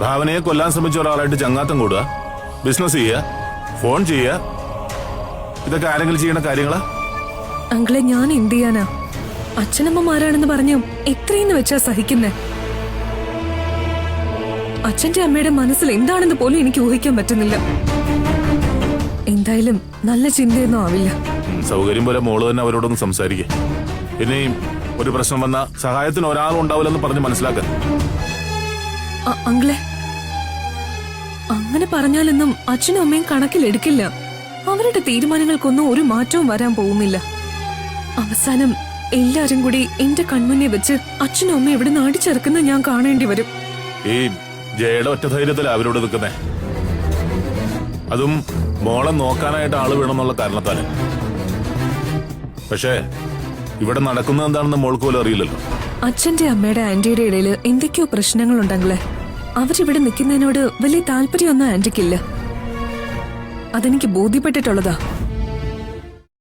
ഭാവനയെ കൊല്ലാൻ ശ്രമിച്ച ഒരാളായിട്ട് ചങ്ങാത്തം കൂടുക, ബിസിനസ് ചെയ്യുക, ഫോൺ ചെയ്യുക, ഇതൊക്കെ ആരെങ്കിലും ചെയ്യണ കാര്യങ്ങളാ? അങ്കിളെ, ഞാൻ എന്ത് ചെയ്യാനാ? അച്ഛനമ്മമാരാണെന്ന് പറഞ്ഞു എത്രയെന്ന് വെച്ചാ സഹിക്കുന്നേ? അച്ഛന്റെ അമ്മയുടെ മനസ്സിൽ എന്താണെന്ന് പോലും എനിക്ക് ഊഹിക്കാൻ പറ്റുന്നില്ല. എന്തായാലും നല്ല ചിന്തയൊന്നും ആവില്ല. സൗകര്യം പോലെ മോള് തന്നെ അവരോടൊന്ന് സംസാരിക്കേ. പിന്നെയും ഒരു പ്രശ്നം വന്ന സഹായത്തിന് ഒരാളും ഉണ്ടാവില്ലെന്ന് പറഞ്ഞ് മനസ്സിലാക്കാൻ. അങ്കിളെ, അങ്ങനെ പറഞ്ഞാലൊന്നും അച്ഛനും അമ്മയും കണക്കിലെടുക്കില്ല. അവരുടെ തീരുമാനങ്ങൾക്കൊന്നും ഒരു മാറ്റവും വരാൻ പോകുന്നില്ല. അവസാനം എല്ലാരും കൂടി എന്റെ കൺമുന്നെ വെച്ച് അച്ഛനും അമ്മയും ഇവിടെ നാടിച്ചേർക്കുന്ന ഞാൻ കാണേണ്ടി വരും. ഈ ജയയുടെ ഒറ്റ ധൈര്യത്തിലാണ് അവരോട് നിൽക്കുന്നേ. അതും മോളെ നോക്കാനായിട്ട് ആള് വേണമെന്നുള്ള കാരണത്താല്. പക്ഷേ ഇവിടെ നടക്കുന്നത് എന്താണെന്ന് മോൾക്ക് പോലും അറിയില്ലല്ലോ. അച്ഛന്റെ അമ്മയുടെ ആന്റിയുടെ ഇടയിൽ എന്തൊക്കെയോ പ്രശ്നങ്ങളുണ്ടെങ്കിലേ അവരിവിടെ നിൽക്കുന്നതിനോട് വലിയ താല്പര്യമൊന്നും ആന്റിക്കില്ല. അതെനിക്ക് ബോധ്യപ്പെട്ടിട്ടുള്ളതാ.